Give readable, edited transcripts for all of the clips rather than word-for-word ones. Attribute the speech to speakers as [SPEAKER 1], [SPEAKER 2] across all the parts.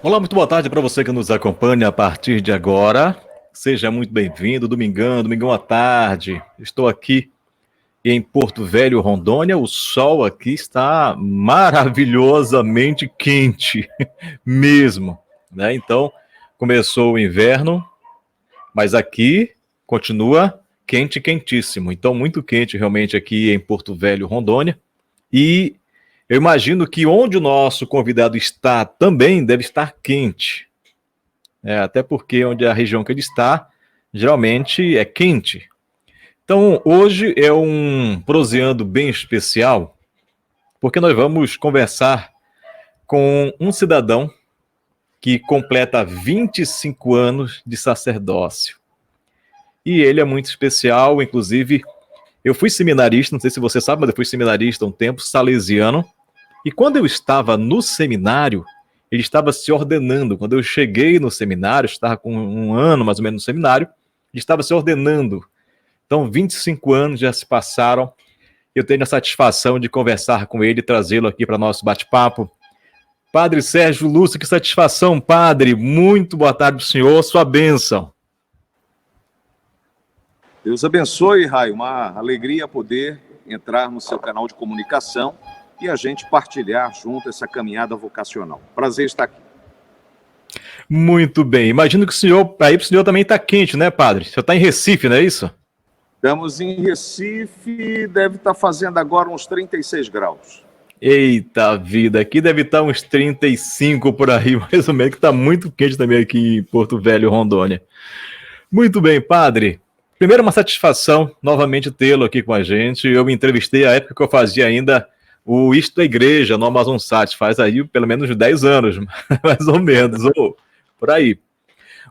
[SPEAKER 1] Olá, muito boa tarde para você que nos acompanha a partir de agora. Seja muito bem-vindo, domingão à tarde. Estou aqui em Porto Velho, Rondônia. O sol aqui está maravilhosamente quente, mesmo, né? Então, começou o inverno, mas aqui continua quente, quentíssimo. Então, muito quente realmente aqui em Porto Velho, Rondônia. E eu imagino que onde o nosso convidado está também deve estar quente. Até porque onde a região que ele está, geralmente é quente. Então, hoje é um proseando bem especial, porque nós vamos conversar com um cidadão que completa 25 anos de sacerdócio. E ele é muito especial, inclusive, eu fui seminarista, não sei se você sabe, mas eu fui seminarista um tempo, salesiano, e quando eu estava no seminário, ele estava se ordenando. Quando eu cheguei no seminário, estava com um ano mais ou menos no seminário, ele estava se ordenando. Então, 25 anos já se passaram. Eu tenho a satisfação de conversar com ele e trazê-lo aqui para nosso bate-papo. Padre Sérgio Lúcio, que satisfação, padre. Muito boa tarde para o senhor, sua bênção.
[SPEAKER 2] Deus abençoe, Raio. Uma alegria poder entrar no seu canal de comunicação e a gente partilhar junto essa caminhada vocacional. Prazer estar aqui.
[SPEAKER 1] Muito bem. Imagino que o senhor, aí para o senhor também está quente, né, padre? O senhor está em Recife, não é isso?
[SPEAKER 2] Estamos em Recife, deve estar fazendo agora uns 36 graus.
[SPEAKER 1] Eita vida, aqui deve estar uns 35 por aí, mais ou menos, que está muito quente também aqui em Porto Velho, Rondônia. Muito bem, padre. Primeiro, uma satisfação novamente tê-lo aqui com a gente. Eu me entrevistei à época que eu fazia ainda o Isto é Igreja no Amazon Sat, faz aí pelo menos 10 anos, mais ou menos, ou por aí.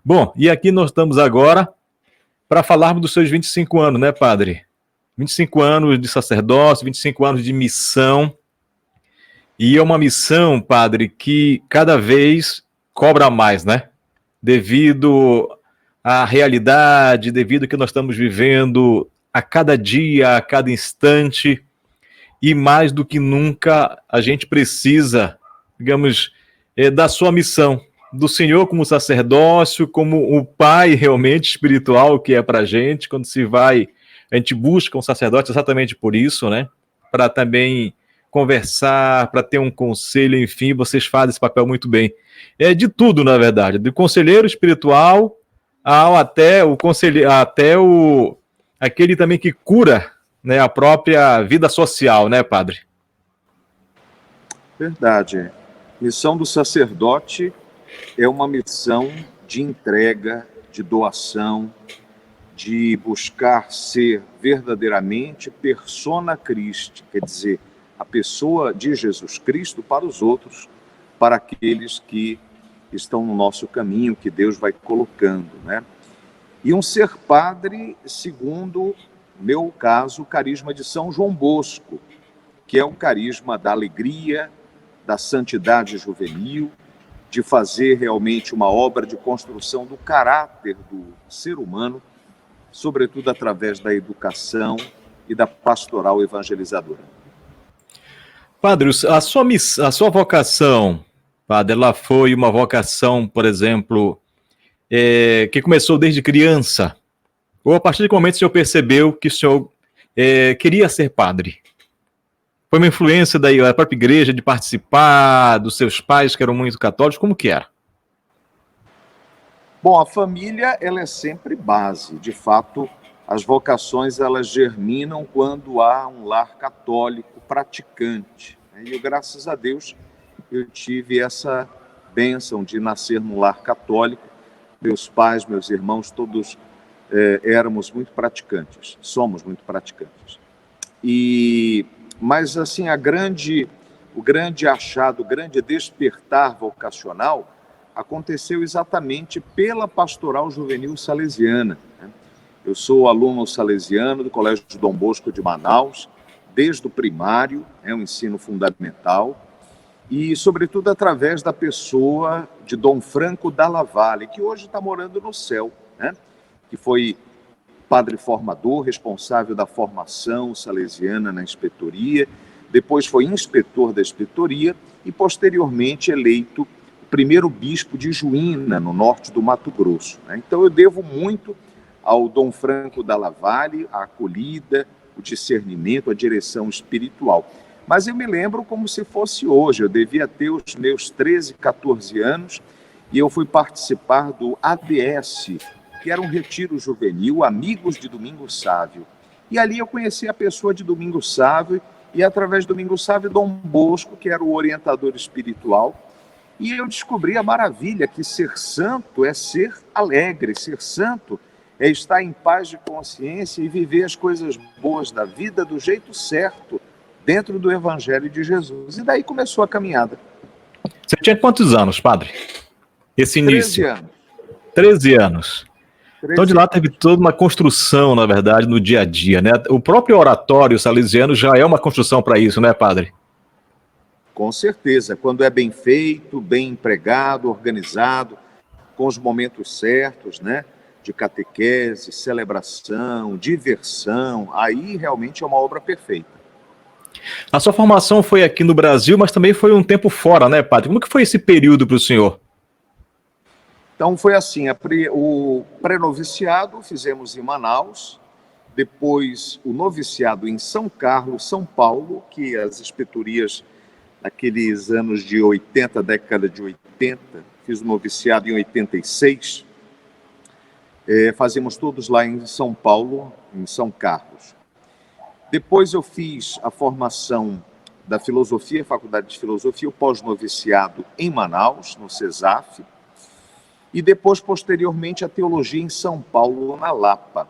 [SPEAKER 1] Bom, e aqui nós estamos agora para falarmos dos seus 25 anos, né, padre? 25 anos de sacerdócio, 25 anos de missão. E é uma missão, padre, que cada vez cobra mais, né? Devido à realidade, devido ao que nós estamos vivendo a cada dia, a cada instante. E mais do que nunca, a gente precisa, digamos, da sua missão, do Senhor como sacerdócio, como o Pai realmente espiritual que é para a gente. Quando se vai, a gente busca um sacerdote exatamente por isso, né? Para também conversar, para ter um conselho, enfim, vocês fazem esse papel muito bem. É de tudo, na verdade, do conselheiro espiritual ao até o conselheiro, até o aquele também que cura, né, a própria vida social, né, padre?
[SPEAKER 2] Verdade. Missão do sacerdote é uma missão de entrega, de doação, de buscar ser verdadeiramente persona Christi, quer dizer, a pessoa de Jesus Cristo para os outros, para aqueles que estão no nosso caminho, que Deus vai colocando, né? E um ser padre, segundo meu caso, o carisma de São João Bosco, que é o carisma da alegria, da santidade juvenil, de fazer realmente uma obra de construção do caráter do ser humano, sobretudo através da educação e da pastoral evangelizadora.
[SPEAKER 1] Padre, a sua vocação, padre, ela foi uma vocação, por exemplo, que começou desde criança? Ou a partir do momento que o senhor percebeu que o senhor queria ser padre? Foi uma influência da própria igreja de participar, dos seus pais que eram muito católicos? Como que era?
[SPEAKER 2] Bom, a família, ela é sempre base. De fato, as vocações, elas germinam quando há um lar católico praticante. E eu, graças a Deus, eu tive essa bênção de nascer num lar católico. Meus pais, meus irmãos, todos éramos muito praticantes, somos muito praticantes. Mas assim, o grande achado, o grande despertar vocacional aconteceu exatamente pela Pastoral Juvenil Salesiana. Eu sou aluno salesiano do Colégio de Dom Bosco de Manaus, desde o primário, o ensino fundamental, e sobretudo através da pessoa de Dom Franco Dalla Valle, que hoje está morando no céu, que foi padre formador, responsável da formação salesiana na inspetoria, depois foi inspetor da inspetoria e posteriormente eleito primeiro bispo de Juína, no norte do Mato Grosso, né? Então eu devo muito ao Dom Franco Dalla Valle, a acolhida, o discernimento, a direção espiritual. Mas eu me lembro como se fosse hoje, eu devia ter os meus 13, 14 anos, e eu fui participar do ADS, que era um retiro juvenil, Amigos de Domingos Sávio. E ali eu conheci a pessoa de Domingos Sávio, e através de Domingos Sávio, Dom Bosco, que era o orientador espiritual, e eu descobri a maravilha que ser santo é ser alegre, ser santo é estar em paz de consciência e viver as coisas boas da vida do jeito certo, dentro do Evangelho de Jesus. E daí começou a caminhada.
[SPEAKER 1] Você tinha quantos anos, padre? Esse
[SPEAKER 2] 13
[SPEAKER 1] início?
[SPEAKER 2] anos.
[SPEAKER 1] 13 anos. Então, de
[SPEAKER 2] 13
[SPEAKER 1] lá teve toda uma construção, na verdade, no dia a dia, né? O próprio oratório salesiano já é uma construção para isso, né, padre?
[SPEAKER 2] Com certeza, quando é bem feito, bem empregado, organizado, com os momentos certos, né? De catequese, celebração, diversão, aí realmente é uma obra perfeita.
[SPEAKER 1] A sua formação foi aqui no Brasil, mas também foi um tempo fora, né, padre? Como que foi esse período para o senhor?
[SPEAKER 2] Então foi assim, o pré-noviciado fizemos em Manaus, depois o noviciado em São Carlos, São Paulo, que as inspetorias naqueles anos de 80, década de 80, fiz o noviciado em 86, fazemos todos lá em São Paulo, em São Carlos. Depois eu fiz a formação da filosofia, Faculdade de Filosofia, o pós-noviciado em Manaus, no CESAF, e depois, posteriormente, a teologia em São Paulo, na Lapa.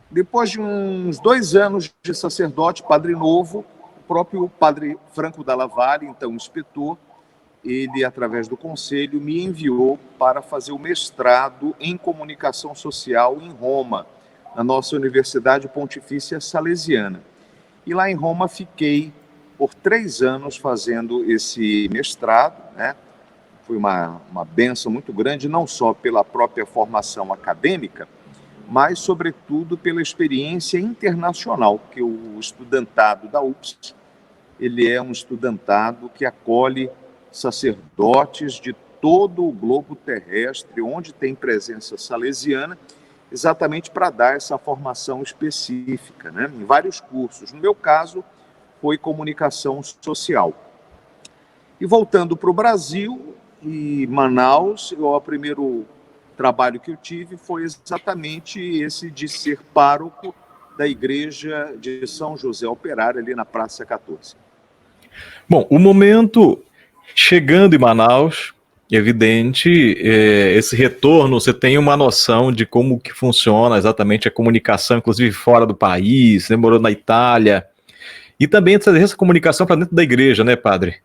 [SPEAKER 2] Depois de uns 2 anos de sacerdote, padre novo, o próprio padre Franco Dalla Valle, então inspetor, ele, através do conselho, me enviou para fazer o mestrado em comunicação social em Roma, na nossa Universidade Pontifícia Salesiana. E lá em Roma fiquei por 3 anos fazendo esse mestrado, né? Foi uma bênção muito grande, não só pela própria formação acadêmica, mas, sobretudo, pela experiência internacional, que o estudantado da UPS, ele é um estudantado que acolhe sacerdotes de todo o globo terrestre, onde tem presença salesiana, exatamente para dar essa formação específica, né? Em vários cursos. No meu caso, foi comunicação social. E voltando para o Brasil, e Manaus, o primeiro trabalho que eu tive foi exatamente esse de ser pároco da igreja de São José Operário, ali na Praça 14.
[SPEAKER 1] Bom, o momento chegando em Manaus, evidente, esse retorno, você tem uma noção de como que funciona exatamente a comunicação, inclusive fora do país, você morou na Itália, e também trazer essa comunicação para dentro da igreja, né, padre?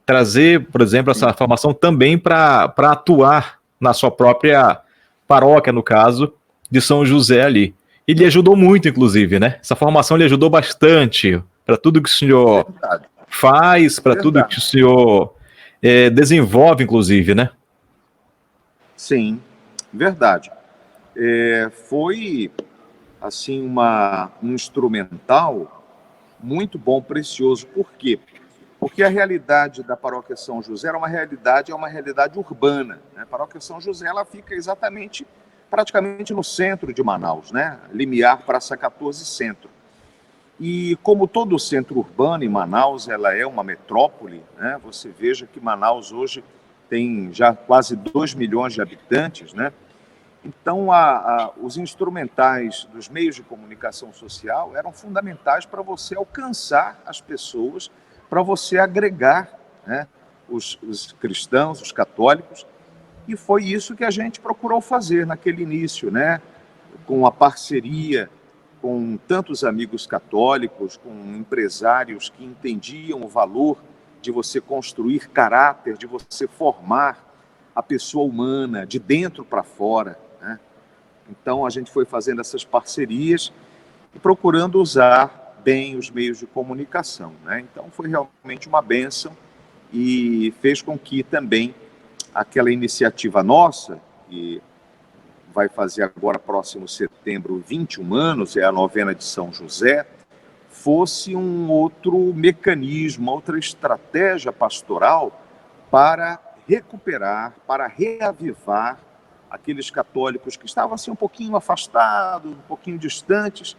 [SPEAKER 1] Trazer, por exemplo, essa formação também para atuar na sua própria paróquia, no caso, de São José ali. E lhe ajudou muito, inclusive, né? Essa formação lhe ajudou bastante para tudo que o senhor faz, para tudo que o senhor desenvolve, inclusive, né?
[SPEAKER 2] Sim, verdade. Foi, assim, um instrumental muito bom, precioso. Por quê? Porque a realidade da paróquia São José é uma realidade urbana, né? A paróquia São José, ela fica exatamente, praticamente no centro de Manaus, né? Limiar, Praça 14, centro. E como todo o centro urbano em Manaus, ela é uma metrópole, né? Você veja que Manaus hoje tem já quase 2 milhões de habitantes, né? Então, os instrumentais dos meios de comunicação social eram fundamentais para você alcançar as pessoas, para você agregar, né, os cristãos, os católicos, e foi isso que a gente procurou fazer naquele início, né, com a parceria com tantos amigos católicos, com empresários que entendiam o valor de você construir caráter, de você formar a pessoa humana de dentro para fora, né? Então a gente foi fazendo essas parcerias e procurando usar bem os meios de comunicação, né? Então foi realmente uma bênção e fez com que também aquela iniciativa nossa, que vai fazer agora, próximo setembro, 21 anos, é a novena de São José, fosse um outro mecanismo, outra estratégia pastoral para recuperar, para reavivar aqueles católicos que estavam assim um pouquinho afastados, um pouquinho distantes,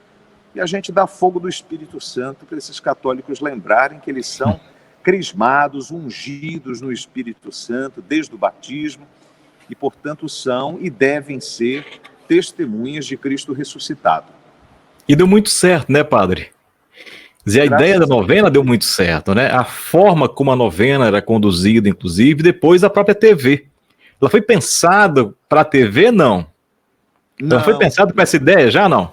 [SPEAKER 2] e a gente dá fogo do Espírito Santo para esses católicos lembrarem que eles são crismados, ungidos no Espírito Santo desde o batismo, e portanto são e devem ser testemunhas de Cristo ressuscitado.
[SPEAKER 1] E deu muito certo, né, padre? E a ideia da novena deu muito certo, né? A forma como a novena era conduzida, inclusive, depois a própria TV. Ela foi pensada para a TV, não? Ela foi pensada com essa ideia já, não?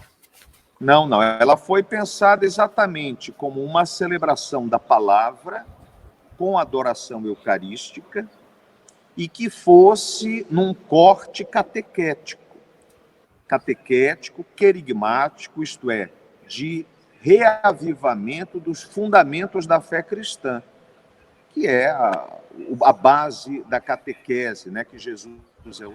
[SPEAKER 2] Não. Ela foi pensada exatamente como uma celebração da palavra com adoração eucarística e que fosse num corte catequético, querigmático, isto é, de reavivamento dos fundamentos da fé cristã, que é a base da catequese, né? Que Jesus é o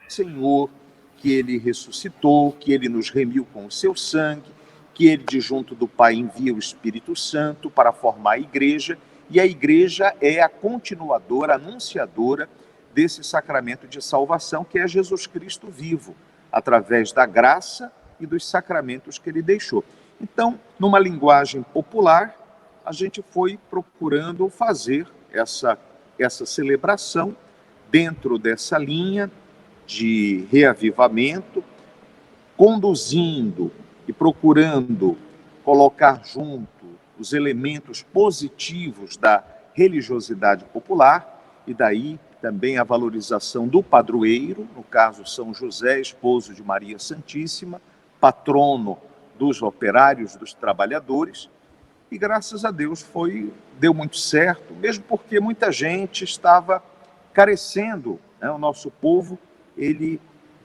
[SPEAKER 2] Senhor, que ele ressuscitou, que ele nos remiu com o seu sangue, que ele de junto do Pai envia o Espírito Santo para formar a igreja, e a igreja é a continuadora, anunciadora desse sacramento de salvação, que é Jesus Cristo vivo, através da graça e dos sacramentos que ele deixou. Então, numa linguagem popular, a gente foi procurando fazer essa celebração dentro dessa linha de reavivamento, conduzindo e procurando colocar junto os elementos positivos da religiosidade popular, e daí também a valorização do padroeiro, no caso São José, esposo de Maria Santíssima, patrono dos operários, dos trabalhadores, e graças a Deus deu muito certo, mesmo porque muita gente estava carecendo, né? O nosso povo, ele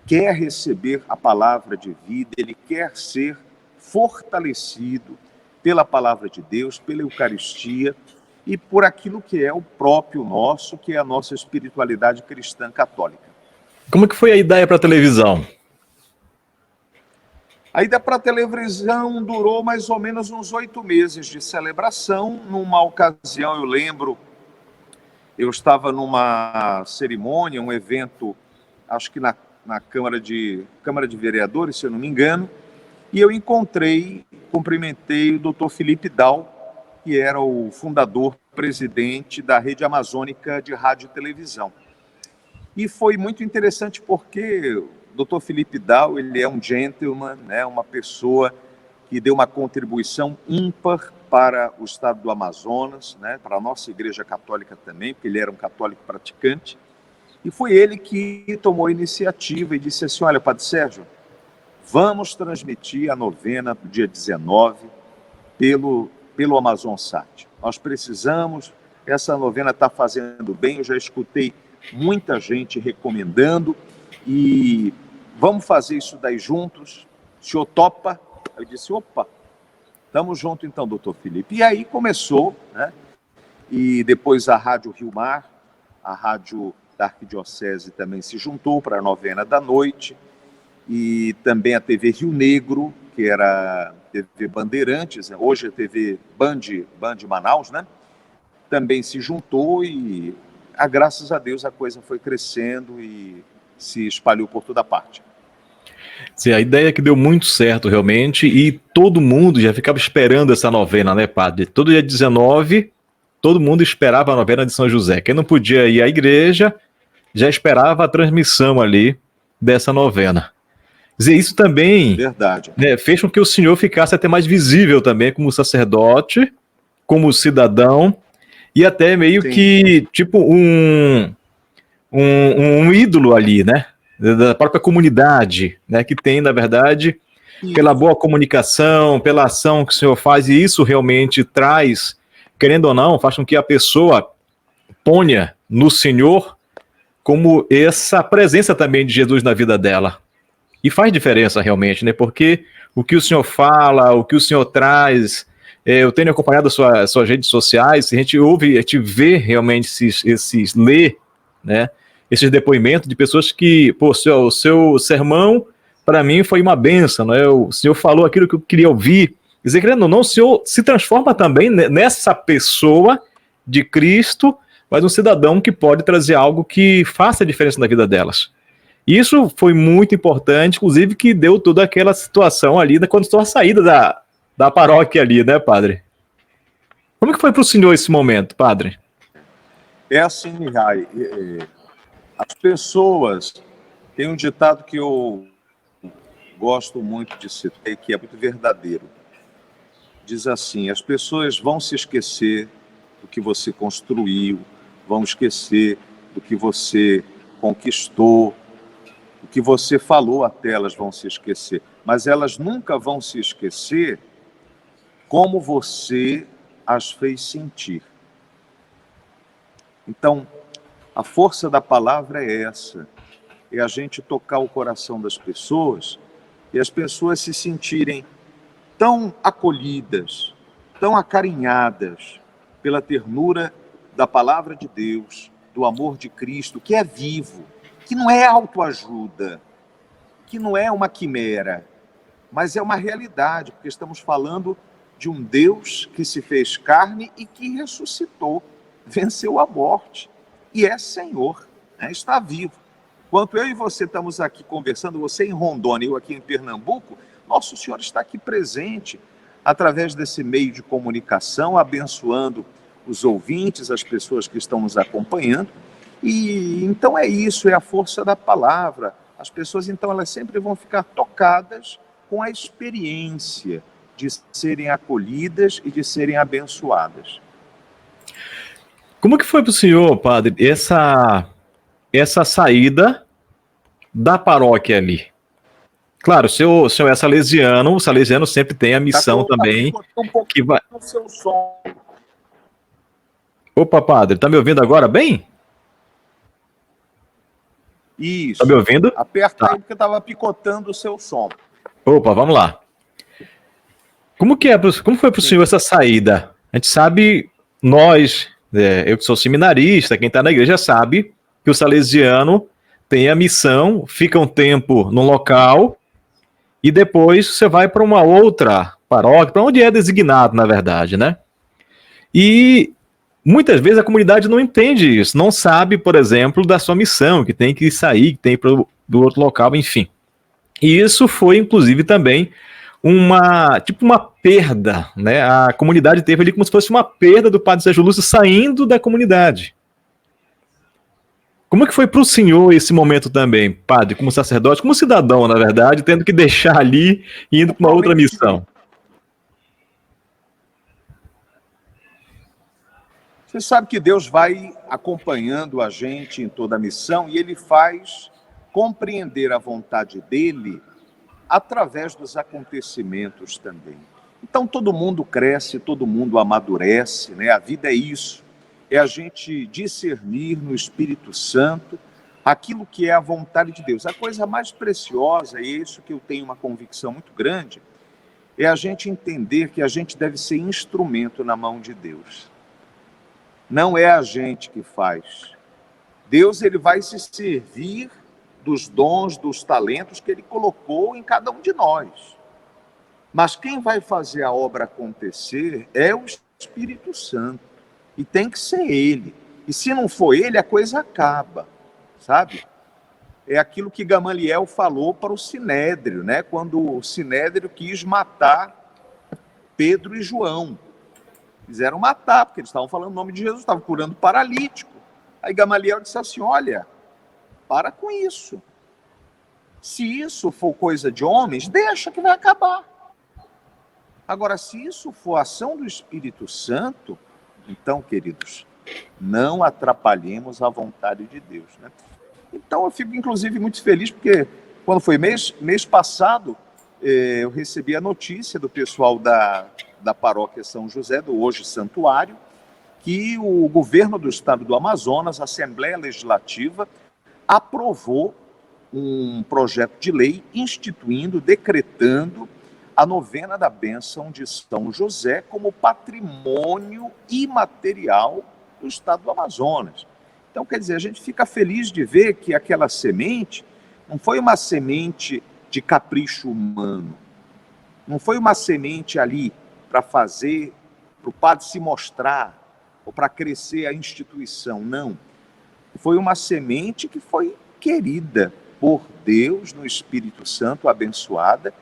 [SPEAKER 2] quer receber a palavra de vida, ele quer ser fortalecido pela palavra de Deus, pela Eucaristia e por aquilo que é o próprio nosso, que é a nossa espiritualidade cristã católica.
[SPEAKER 1] Como que foi a ideia para a televisão?
[SPEAKER 2] A ideia para a televisão durou mais ou menos uns 8 meses de celebração. Numa ocasião, eu lembro, eu estava numa cerimônia, um evento, acho que na Câmara de Vereadores, se eu não me engano, e eu cumprimentei o Dr. Felipe Dal, que era o fundador, presidente da Rede Amazônica de Rádio e Televisão. E foi muito interessante porque o Dr. Felipe Dal, ele é um gentleman, né, uma pessoa que deu uma contribuição ímpar para o estado do Amazonas, né, para a nossa Igreja Católica também, porque ele era um católico praticante. E foi ele que tomou a iniciativa e disse assim: olha, Padre Sérgio, vamos transmitir a novena do dia 19 pelo Amazonsat. Nós precisamos, essa novena está fazendo bem, eu já escutei muita gente recomendando, e vamos fazer isso daí juntos, o senhor topa? Eu disse, opa, estamos juntos então, doutor Felipe. E aí começou, né? E depois a Rádio Rio Mar, a rádio da Arquidiocese também se juntou para a novena da noite, e também a TV Rio Negro, que era TV Bandeirantes, hoje é TV Band Manaus, né? Também se juntou e, graças a Deus, a coisa foi crescendo e se espalhou por toda parte.
[SPEAKER 1] Sim, a ideia é que deu muito certo realmente, e todo mundo já ficava esperando essa novena, né, padre? Todo dia 19, todo mundo esperava a novena de São José. Quem não podia ir à igreja, já esperava a transmissão ali dessa novena. Dizer, isso também,
[SPEAKER 2] verdade,
[SPEAKER 1] né, fez com que o senhor ficasse até mais visível também como sacerdote, como cidadão, e até meio Sim. que tipo um ídolo ali, né, da própria comunidade, né, que tem, na verdade, pela boa comunicação, pela ação que o senhor faz, e isso realmente traz, querendo ou não, faz com que a pessoa ponha no senhor como essa presença também de Jesus na vida dela. E faz diferença realmente, né? Porque o que o senhor fala, o que o senhor traz, eu tenho acompanhado suas redes sociais, a gente ouve, a gente vê realmente lê, né? Esses depoimentos de pessoas que, pô, o seu sermão, para mim, foi uma bênção, né? O senhor falou aquilo que eu queria ouvir. Quer dizer, querendo ou não, o senhor se transforma também nessa pessoa de Cristo mas um cidadão que pode trazer algo que faça a diferença na vida delas. Isso foi muito importante, inclusive que deu toda aquela situação ali quando estou a saída da paróquia ali, né, padre? Como que foi para o senhor esse momento, padre?
[SPEAKER 2] É assim, Rai, as pessoas têm um ditado que eu gosto muito de citar, que é muito verdadeiro. Diz assim: as pessoas vão se esquecer do que você construiu, vão esquecer do que você conquistou, o que você falou até elas vão se esquecer, mas elas nunca vão se esquecer como você as fez sentir. Então, a força da palavra é essa, é a gente tocar o coração das pessoas e as pessoas se sentirem tão acolhidas, tão acarinhadas pela ternura da palavra de Deus, do amor de Cristo, que é vivo, que não é autoajuda, que não é uma quimera, mas é uma realidade, porque estamos falando de um Deus que se fez carne e que ressuscitou, venceu a morte e é Senhor, né? Está vivo. Enquanto eu e você estamos aqui conversando, você em Rondônia e eu aqui em Pernambuco, nosso Senhor está aqui presente através desse meio de comunicação, abençoando os ouvintes, as pessoas que estão nos acompanhando. E então é isso, é a força da palavra. As pessoas, então, elas sempre vão ficar tocadas com a experiência de serem acolhidas e de serem abençoadas.
[SPEAKER 1] Como que foi para o senhor, padre, essa saída da paróquia ali? Claro, o senhor é salesiano, o salesiano sempre tem a missão também.
[SPEAKER 2] Um pouco
[SPEAKER 1] que vai...
[SPEAKER 2] no seu som.
[SPEAKER 1] Opa, padre, tá me ouvindo agora bem?
[SPEAKER 2] Isso.
[SPEAKER 1] Tá me ouvindo?
[SPEAKER 2] Aperta aí porque estava picotando o seu som.
[SPEAKER 1] Opa, vamos lá. Como foi para o senhor essa saída? A gente sabe, nós, eu que sou seminarista, quem está na igreja sabe que o salesiano tem a missão, fica um tempo no local e depois você vai para uma outra paróquia, para onde é designado, na verdade, né? E muitas vezes a comunidade não entende isso, não sabe, por exemplo, da sua missão, que tem que sair, que tem que ir do outro local, enfim. E isso foi, inclusive, também uma perda, né? A comunidade teve ali como se fosse uma perda do padre Sérgio Lúcio saindo da comunidade. Como é que foi para o senhor esse momento também, padre, como sacerdote, como cidadão, na verdade, tendo que deixar ali e indo para uma outra missão?
[SPEAKER 2] Você sabe que Deus vai acompanhando a gente em toda a missão e Ele faz compreender a vontade dEle através dos acontecimentos também. Então todo mundo cresce, todo mundo amadurece, né? A vida é isso, é a gente discernir no Espírito Santo aquilo que é a vontade de Deus. A coisa mais preciosa, e é isso que eu tenho uma convicção muito grande, é a gente entender que a gente deve ser instrumento na mão de Deus. Não é a gente que faz. Deus, ele vai se servir dos dons, dos talentos que ele colocou em cada um de nós. Mas quem vai fazer a obra acontecer é o Espírito Santo. E tem que ser ele. E se não for ele, a coisa acaba, sabe? É aquilo que Gamaliel falou para o Sinédrio, né? Quando o Sinédrio quis matar Pedro e João. Quiseram matar, porque eles estavam falando o nome de Jesus, estavam curando paralítico. Aí Gamaliel disse assim: olha, para com isso. Se isso for coisa de homens, deixa que vai acabar. Agora, se isso for ação do Espírito Santo, então, queridos, não atrapalhemos a vontade de Deus, né? Então, eu fico, inclusive, muito feliz, porque quando foi mês passado, eu recebi a notícia do pessoal da paróquia São José, do hoje Santuário, que o governo do estado do Amazonas, a Assembleia Legislativa, aprovou um projeto de lei instituindo, decretando a novena da bênção de São José como patrimônio imaterial do estado do Amazonas. Então, quer dizer, a gente fica feliz de ver que aquela semente não foi uma semente de capricho humano, não foi uma semente ali para fazer, para o padre se mostrar, ou para crescer a instituição, não. Foi uma semente que foi querida por Deus no Espírito Santo, abençoada,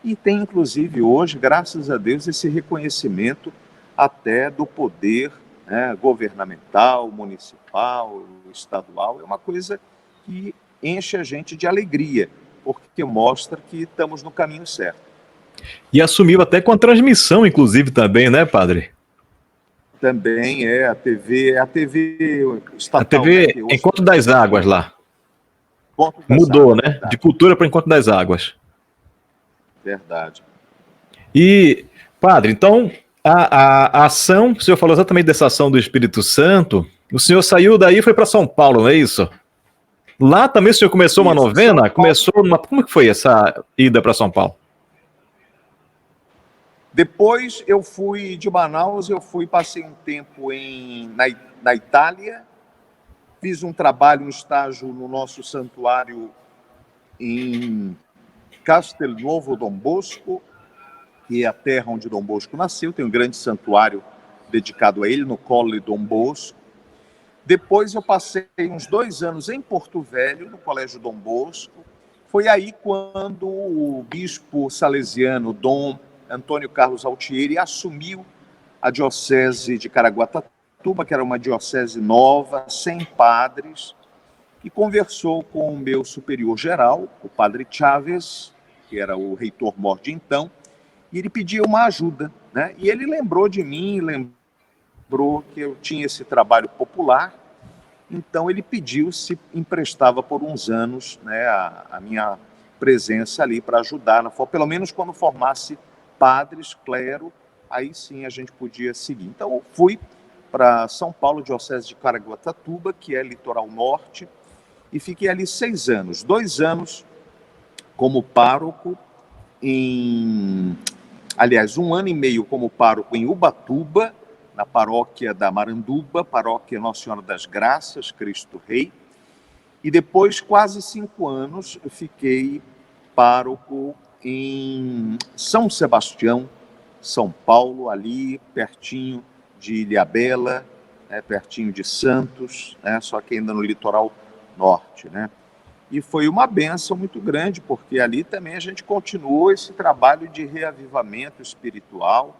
[SPEAKER 2] e tem inclusive hoje, graças a Deus, esse reconhecimento até do poder, né, governamental, municipal, estadual. É uma coisa que enche a gente de alegria, porque mostra que estamos no caminho certo.
[SPEAKER 1] E assumiu até com a transmissão, inclusive, também, né, padre?
[SPEAKER 2] Também a TV estatal.
[SPEAKER 1] A TV
[SPEAKER 2] né,
[SPEAKER 1] Encontro das Águas lá. Mudou, né? Verdade. De cultura para Encontro das Águas.
[SPEAKER 2] Verdade.
[SPEAKER 1] E, padre, então, a ação, o senhor falou exatamente dessa ação do Espírito Santo, o senhor saiu daí e foi para São Paulo, não é isso? Lá também o senhor começou uma novena? Como que foi essa ida para São Paulo?
[SPEAKER 2] Depois eu fui de Manaus, passei um tempo na Itália, fiz um trabalho, um estágio no nosso santuário em Castelnuovo Dom Bosco, que é a terra onde Dom Bosco nasceu, tem um grande santuário dedicado a ele, no Colle Dom Bosco. Depois eu passei uns 2 anos em Porto Velho, no Colégio Dom Bosco. Foi aí quando o bispo salesiano Dom Antônio Carlos Altieri assumiu a diocese de Caraguatatuba, que era uma diocese nova, sem padres, e conversou com o meu superior geral, o padre Chaves, que era o reitor-mor de então, e ele pediu uma ajuda, né? E ele lembrou de mim, lembrou que eu tinha esse trabalho popular, então ele pediu se emprestava por uns anos, né, a minha presença ali para ajudar, pelo menos quando formasse padres, clero, aí sim a gente podia seguir. Então eu fui para São Paulo, diocese de Caraguatatuba, que é litoral norte, e fiquei ali 6 anos, 2 anos como pároco, 1 ano e meio como pároco em Ubatuba, na paróquia da Maranduba, paróquia Nossa Senhora das Graças, Cristo Rei, e depois quase 5 anos eu fiquei pároco em São Sebastião, São Paulo, ali pertinho de Ilhabela, né, pertinho de Santos, né, só que ainda no litoral norte, né? E foi uma bênção muito grande, porque ali também a gente continuou esse trabalho de reavivamento espiritual.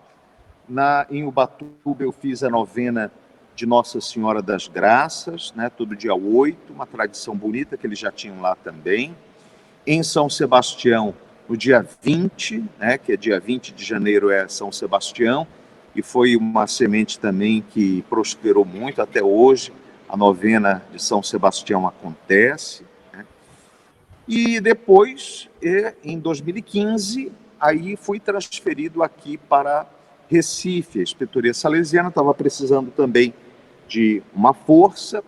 [SPEAKER 2] Em Ubatuba eu fiz a novena de Nossa Senhora das Graças, né, todo dia 8, uma tradição bonita que eles já tinham lá também. Em São Sebastião, no dia 20, né, que é dia 20 de janeiro é São Sebastião, e foi uma semente também que prosperou muito até hoje. A novena de São Sebastião acontece, né? E depois, em 2015, aí fui transferido aqui para Recife. A Inspetoria Salesiana estava precisando também de uma força,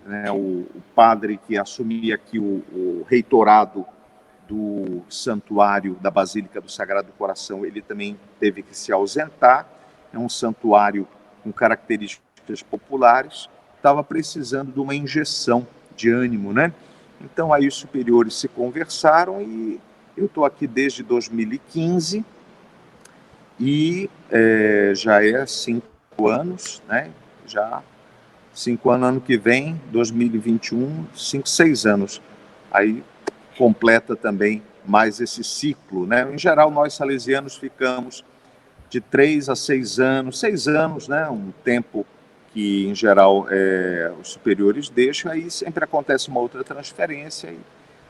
[SPEAKER 2] né? O padre que assumia aqui o reitorado do santuário da Basílica do Sagrado Coração, ele também teve que se ausentar. É um santuário com características populares, estava precisando de uma injeção de ânimo, né? Então aí os superiores se conversaram e eu estou aqui desde 2015 e já 5 anos, né? Já 5 anos, ano que vem, 2021, 6 anos. Aí completa também mais esse ciclo, né? Em geral, nós salesianos ficamos de 3 a 6 anos, 6 anos, né? Um tempo que, em geral, os superiores deixam, aí sempre acontece uma outra transferência e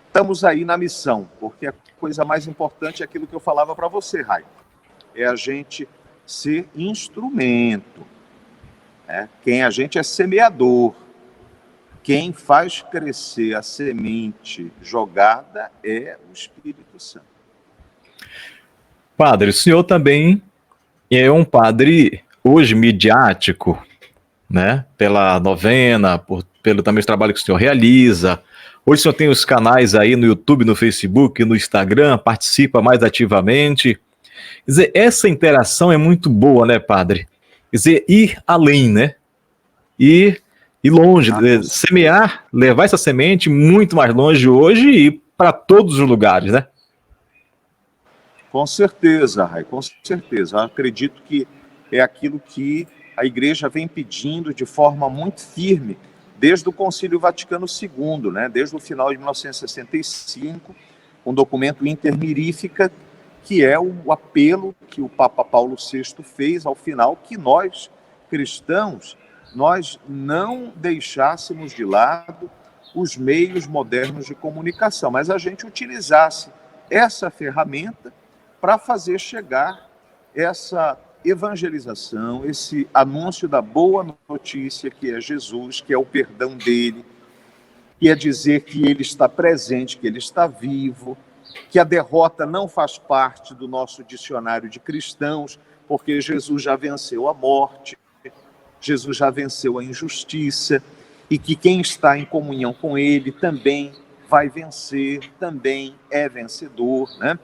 [SPEAKER 2] estamos aí na missão, porque a coisa mais importante é aquilo que eu falava para você, Rai, é a gente ser instrumento, né? Quem a gente é semeador, quem faz crescer a semente jogada é o Espírito Santo.
[SPEAKER 1] Padre, o senhor também é um padre hoje midiático, né? Pela novena, pelo também o trabalho que o senhor realiza. Hoje o senhor tem os canais aí no YouTube, no Facebook, no Instagram, participa mais ativamente. Quer dizer, essa interação é muito boa, né, padre? Quer dizer, ir além, né? Ir longe, semear, levar essa semente muito mais longe hoje e para todos os lugares, né?
[SPEAKER 2] Com certeza, Rai, com certeza. Eu acredito que é aquilo que a Igreja vem pedindo de forma muito firme desde o Concílio Vaticano II, né? Desde o final de 1965, um documento Inter Mirifica, que é o apelo que o Papa Paulo VI fez ao final, que nós, cristãos, nós não deixássemos de lado os meios modernos de comunicação, mas a gente utilizasse essa ferramenta para fazer chegar essa evangelização, esse anúncio da boa notícia que é Jesus, que é o perdão dele, que é dizer que ele está presente, que ele está vivo, que a derrota não faz parte do nosso dicionário de cristãos, porque Jesus já venceu a morte, Jesus já venceu a injustiça, e que quem está em comunhão com ele também vai vencer, também é vencedor, né?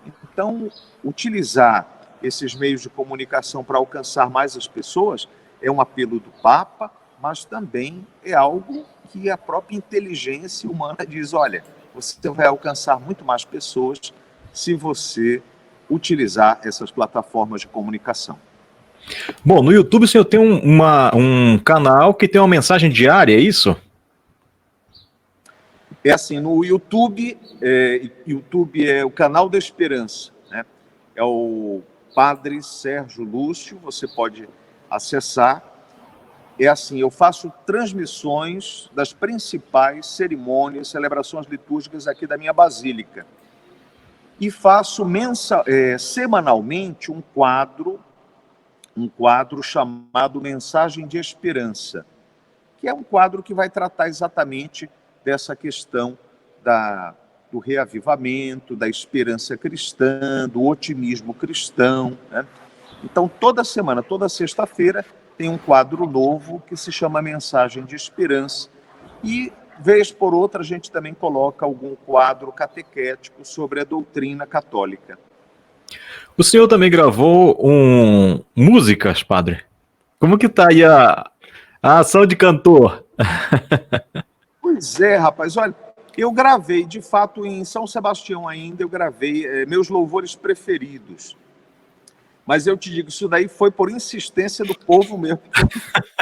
[SPEAKER 2] Então, utilizar esses meios de comunicação para alcançar mais as pessoas é um apelo do Papa, mas também é algo que a própria inteligência humana diz, olha, você vai alcançar muito mais pessoas se você utilizar essas plataformas de comunicação.
[SPEAKER 1] Bom, no YouTube o senhor tem um canal que tem uma mensagem diária, é isso?
[SPEAKER 2] É assim, no YouTube, YouTube é o canal da Esperança, né? É o Padre Sérgio Lúcio, você pode acessar. É assim, eu faço transmissões das principais cerimônias, celebrações litúrgicas aqui da minha basílica. E faço semanalmente um quadro chamado Mensagem de Esperança, que é um quadro que vai tratar exatamente dessa questão do reavivamento, da esperança cristã, do otimismo cristão, né? Então, toda semana, toda sexta-feira, tem um quadro novo que se chama Mensagem de Esperança. E, vez por outra, a gente também coloca algum quadro catequético sobre a doutrina católica.
[SPEAKER 1] O senhor também gravou músicas, padre? Como que tá aí a ação de cantor?
[SPEAKER 2] Pois é, rapaz, olha, eu gravei, de fato, em São Sebastião ainda, eu gravei meus louvores preferidos. Mas eu te digo, isso daí foi por insistência do povo mesmo.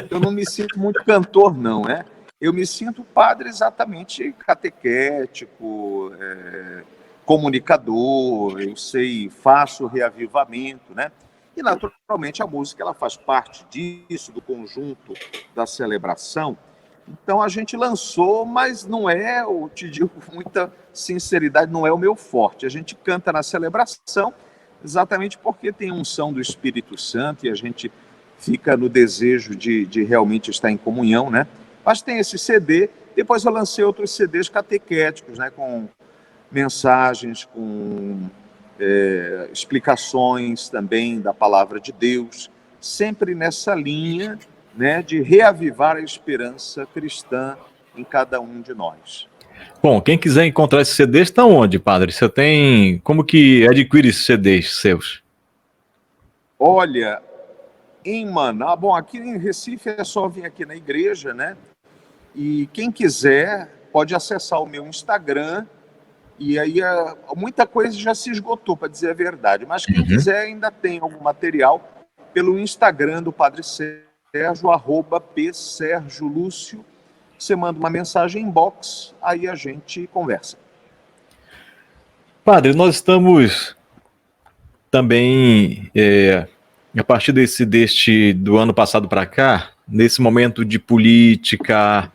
[SPEAKER 2] Eu não me sinto muito cantor, não, né? Eu me sinto padre exatamente catequético, comunicador, eu sei, faço reavivamento, né? E, naturalmente, a música ela faz parte disso, do conjunto da celebração. Então, a gente lançou, mas não é, eu te digo com muita sinceridade, não é o meu forte. A gente canta na celebração, exatamente porque tem unção do Espírito Santo e a gente fica no desejo de realmente estar em comunhão, né? Mas tem esse CD, depois eu lancei outros CDs catequéticos, né? Com mensagens, com explicações também da palavra de Deus, sempre nessa linha, né, de reavivar a esperança cristã em cada um de nós.
[SPEAKER 1] Bom, quem quiser encontrar esses CDs, está onde, padre? Você tem... Como que adquire esses CDs seus?
[SPEAKER 2] Olha, em Manaus... Bom, aqui em Recife é só vir aqui na igreja, né? E quem quiser pode acessar o meu Instagram, e aí muita coisa já se esgotou, para dizer a verdade. Mas quem quiser ainda tem algum material pelo Instagram do Padre Sérgio, @psergiolúcio. Você manda uma mensagem inbox, aí a gente conversa.
[SPEAKER 1] Padre, nós estamos também, a partir do ano passado para cá, nesse momento de política,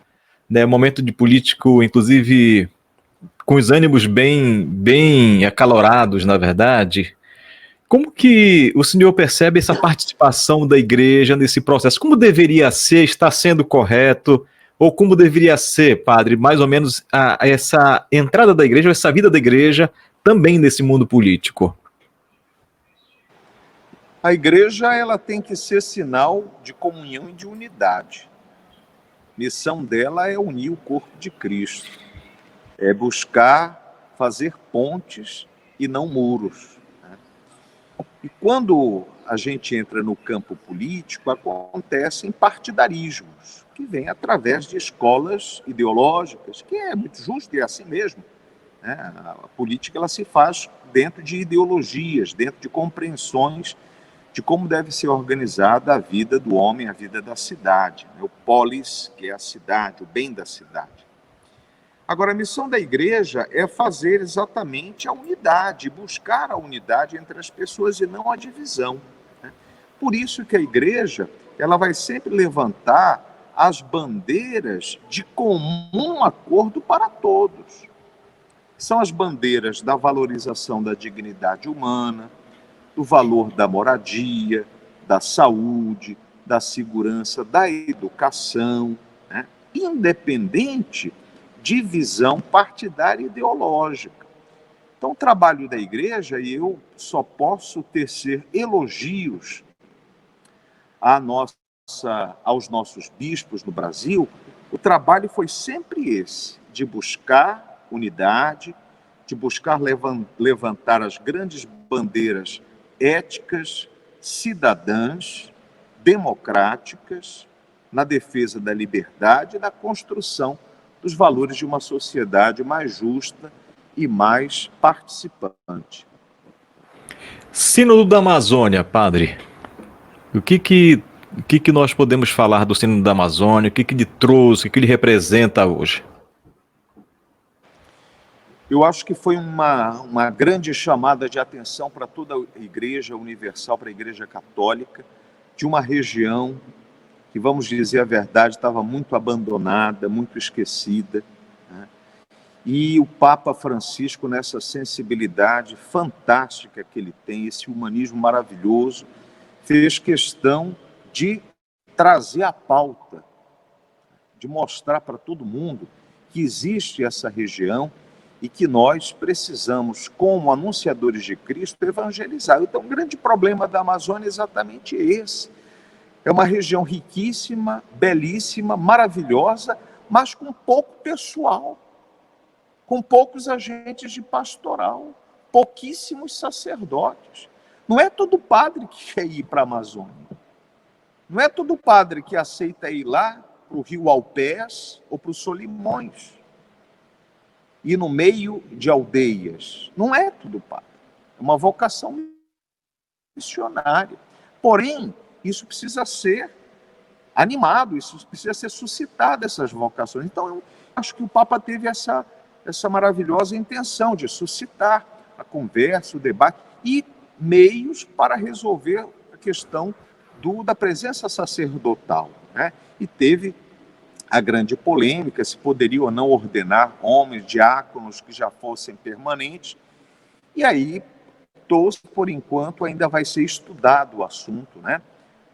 [SPEAKER 1] né, momento de político, inclusive, com os ânimos bem acalorados, na verdade. Como que o senhor percebe essa participação da igreja nesse processo? Como deveria ser? Está sendo correto? Ou como deveria ser, padre, mais ou menos essa entrada da igreja, essa vida da igreja também nesse mundo político?
[SPEAKER 2] A igreja ela tem que ser sinal de comunhão e de unidade. A missão dela é unir o corpo de Cristo. É buscar fazer pontes e não muros. E quando a gente entra no campo político, acontecem partidarismos, que vêm através de escolas ideológicas, que é muito justo e é assim mesmo, né? A política ela se faz dentro de ideologias, dentro de compreensões de como deve ser organizada a vida do homem, a vida da cidade, né? O polis, que é a cidade, o bem da cidade. Agora, a missão da igreja é fazer exatamente a unidade, buscar a unidade entre as pessoas e não a divisão, né? Por isso que a igreja, ela vai sempre levantar as bandeiras de comum acordo para todos. São as bandeiras da valorização da dignidade humana, do valor da moradia, da saúde, da segurança, da educação, né? Independente de visão partidária e ideológica. Então, o trabalho da igreja, e eu só posso tecer elogios aos nossos bispos no Brasil, o trabalho foi sempre esse, de buscar unidade, de buscar levantar as grandes bandeiras éticas, cidadãs, democráticas, na defesa da liberdade e da construção dos valores de uma sociedade mais justa e mais participante.
[SPEAKER 1] Sínodo da Amazônia, padre. O que nós podemos falar do Sínodo da Amazônia? O que ele trouxe? O que ele representa hoje?
[SPEAKER 2] Eu acho que foi uma grande chamada de atenção para toda a Igreja Universal, para a Igreja Católica, de uma região que, vamos dizer a verdade, estava muito abandonada, muito esquecida, né? E o Papa Francisco, nessa sensibilidade fantástica que ele tem, esse humanismo maravilhoso, fez questão de trazer a pauta, de mostrar para todo mundo que existe essa região e que nós precisamos, como anunciadores de Cristo, evangelizar. Então, o grande problema da Amazônia é exatamente esse. É uma região riquíssima, belíssima, maravilhosa, mas com pouco pessoal, com poucos agentes de pastoral, pouquíssimos sacerdotes. Não é todo padre que quer ir para a Amazônia. Não é todo padre que aceita ir lá para o Rio Alpés ou para os Solimões. E no meio de aldeias. Não é tudo padre. É uma vocação missionária. Porém, isso precisa ser animado, isso precisa ser suscitado, essas vocações. Então, eu acho que o Papa teve essa maravilhosa intenção de suscitar a conversa, o debate e meios para resolver a questão da presença sacerdotal, né? E teve a grande polêmica, se poderia ou não ordenar homens, diáconos que já fossem permanentes. E aí, por enquanto, ainda vai ser estudado o assunto, né?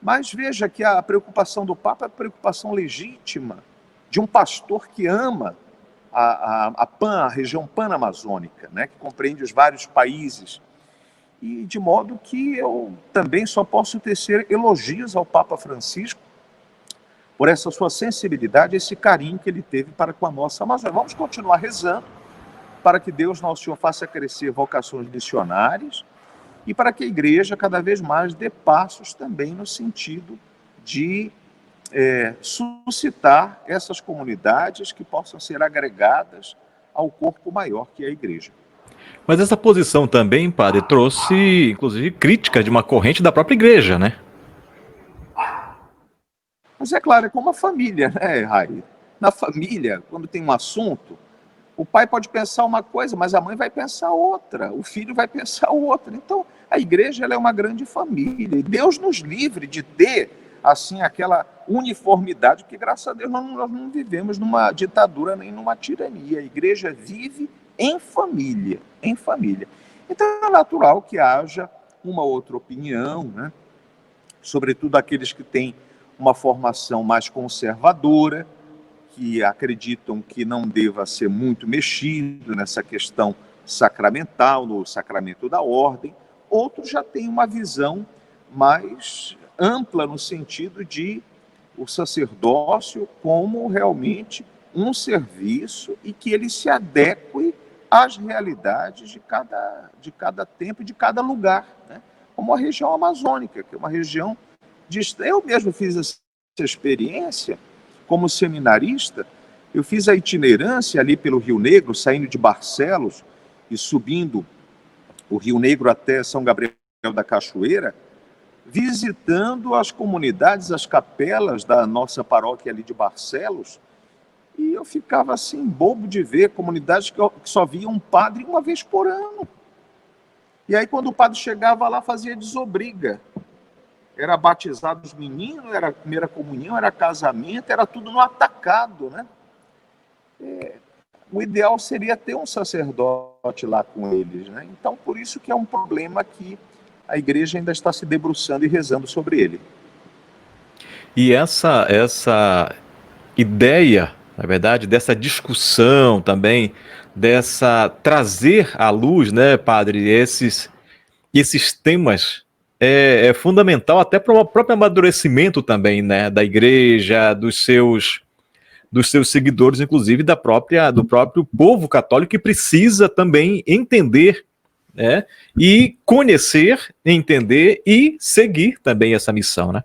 [SPEAKER 2] Mas veja que a preocupação do Papa é a preocupação legítima de um pastor que ama a região panamazônica, né? Que compreende os vários países. E de modo que eu também só posso tecer elogios ao Papa Francisco por essa sua sensibilidade, esse carinho que ele teve para com a nossa Amazônia. Vamos continuar rezando para que Deus, nosso Senhor, faça crescer vocações missionárias e para que a igreja cada vez mais dê passos também no sentido de suscitar essas comunidades que possam ser agregadas ao corpo maior que é a igreja.
[SPEAKER 1] Mas essa posição também, padre, trouxe, inclusive, crítica de uma corrente da própria igreja, né?
[SPEAKER 2] Mas é claro, é como a família, né, Rai? Na família, quando tem um assunto, o pai pode pensar uma coisa, mas a mãe vai pensar outra, o filho vai pensar outra. Então, a igreja ela é uma grande família. E Deus nos livre de ter, assim, aquela uniformidade, porque, graças a Deus, nós não vivemos numa ditadura nem numa tirania. A igreja vive em família, em família. Então, é natural que haja uma outra opinião, né? Sobretudo aqueles que têm uma formação mais conservadora, que acreditam que não deva ser muito mexido nessa questão sacramental, no sacramento da ordem. Outros já têm uma visão mais ampla no sentido de o sacerdócio como realmente um serviço e que ele se adeque às realidades de cada tempo e de cada lugar, né? Como a região amazônica, que é uma região eu mesmo fiz essa experiência como seminarista. Eu fiz a itinerância ali pelo Rio Negro, saindo de Barcelos e subindo o Rio Negro até São Gabriel da Cachoeira, visitando as comunidades, as capelas da nossa paróquia ali de Barcelos, e eu ficava assim, bobo de ver comunidades que só via um padre uma vez por ano. E aí, quando o padre chegava lá, fazia desobriga. Era batizado os meninos, era primeira comunhão, era casamento, era tudo no atacado, né? O ideal seria ter um sacerdote lá com eles, né? Então, por isso que é um problema que a igreja ainda está se debruçando e rezando sobre ele.
[SPEAKER 1] E essa ideia, na verdade, dessa discussão também, dessa trazer à luz, né, padre, esses temas é fundamental até para o próprio amadurecimento também, né, da igreja, dos seus seguidores, inclusive do próprio povo católico, que precisa também entender, né, e conhecer, entender e seguir também essa missão, né?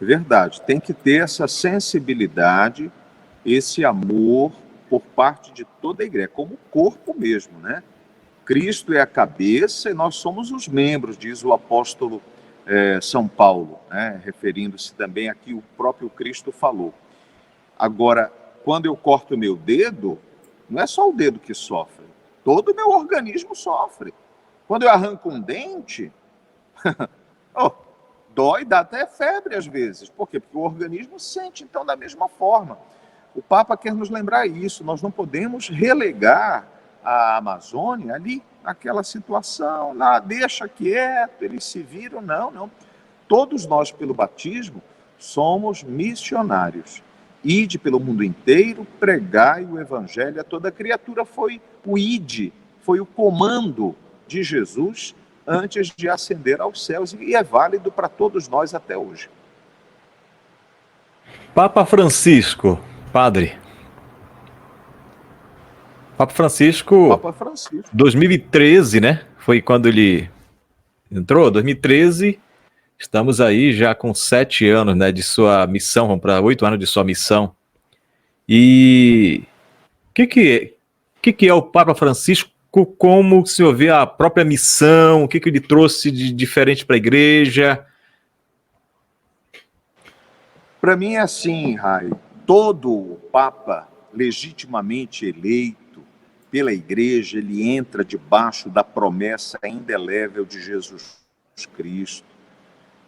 [SPEAKER 2] Verdade, tem que ter essa sensibilidade, esse amor por parte de toda a igreja, como o corpo mesmo, né? Cristo é a cabeça e nós somos os membros, diz o apóstolo São Paulo, né? Referindo-se também a que o próprio Cristo falou. Agora, quando eu corto o meu dedo, não é só o dedo que sofre, todo o meu organismo sofre. Quando eu arranco um dente, oh, dói, dá até febre às vezes. Por quê? Porque o organismo sente, então, da mesma forma. O Papa quer nos lembrar isso, nós não podemos relegar a Amazônia ali, naquela situação, lá, deixa quieto, eles se viram, não. Todos nós, pelo batismo, somos missionários. Ide pelo mundo inteiro, pregai o evangelho a toda criatura. Foi o ide, foi o comando de Jesus antes de ascender aos céus, e é válido para todos nós até hoje.
[SPEAKER 1] Papa Francisco, padre. Papa Francisco, 2013, né? Foi quando ele entrou, 2013. Estamos aí já com 7 anos, né, de sua missão, vamos para 8 anos de sua missão. E o que é o Papa Francisco? Como o senhor vê a própria missão? O que ele trouxe de diferente para a igreja?
[SPEAKER 2] Para mim é assim, Rai, todo Papa legitimamente eleito pela igreja, ele entra debaixo da promessa indelével de Jesus Cristo.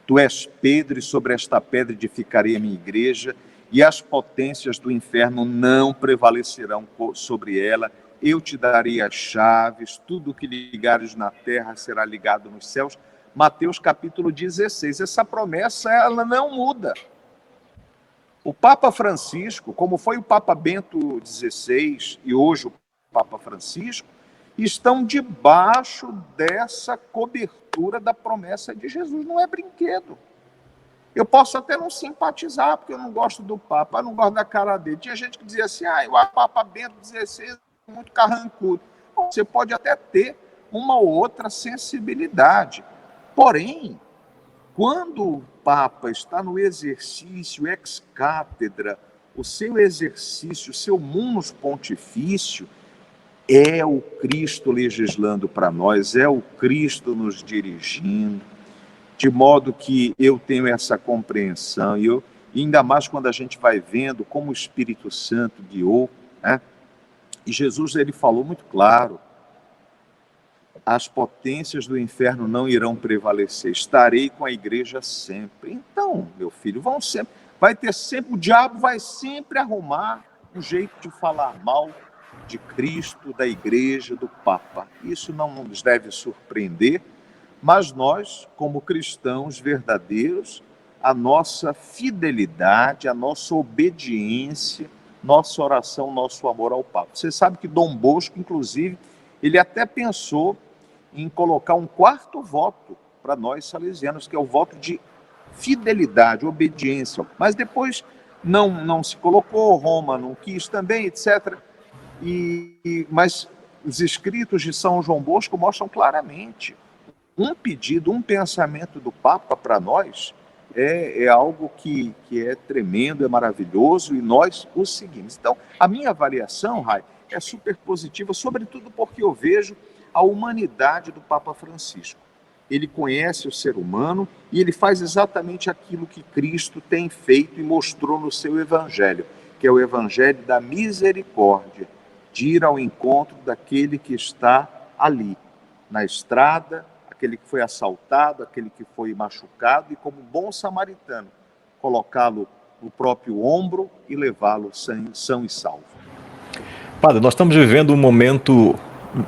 [SPEAKER 2] Tu és Pedro, e sobre esta pedra edificarei a minha igreja, e as potências do inferno não prevalecerão sobre ela. Eu te darei as chaves, tudo que ligares na terra será ligado nos céus. Mateus capítulo 16. Essa promessa, ela não muda. O Papa Francisco, como foi o Papa Bento XVI e hoje o Papa Francisco, estão debaixo dessa cobertura da promessa de Jesus. Não é brinquedo. Eu posso até não simpatizar, porque eu não gosto do Papa, eu não gosto da cara dele. Tinha gente que dizia assim, o Papa Bento XVI é muito carrancudo. Bom, você pode até ter uma ou outra sensibilidade. Porém, quando o Papa está no exercício ex-cátedra, o seu exercício, o seu munus pontifício, é o Cristo legislando para nós, é o Cristo nos dirigindo, de modo que eu tenho essa compreensão, e ainda mais quando a gente vai vendo como o Espírito Santo guiou, né? E Jesus, ele falou muito claro, as potências do inferno não irão prevalecer, estarei com a igreja sempre. Então, meu filho, vai ter sempre, o diabo vai sempre arrumar um jeito de falar mal de Cristo, da igreja, do Papa. Isso não nos deve surpreender, mas nós, como cristãos verdadeiros, a nossa fidelidade, a nossa obediência, nossa oração, nosso amor ao Papa. Você sabe que Dom Bosco, inclusive, ele até pensou em colocar um 4º voto para nós salesianos, que é o voto de fidelidade, obediência. Mas depois não se colocou, Roma não quis também, etc. Mas os escritos de São João Bosco mostram claramente um pedido, um pensamento do Papa para nós é algo que é tremendo, é maravilhoso, e nós o seguimos. Então, a minha avaliação, Rai, é super positiva, sobretudo porque eu vejo a humanidade do Papa Francisco. Ele conhece o ser humano e ele faz exatamente aquilo que Cristo tem feito e mostrou no seu evangelho, que é o evangelho da misericórdia, de ir ao encontro daquele que está ali, na estrada, aquele que foi assaltado, aquele que foi machucado, e como bom samaritano, colocá-lo no próprio ombro e levá-lo são e salvo.
[SPEAKER 1] Padre, nós estamos vivendo um momento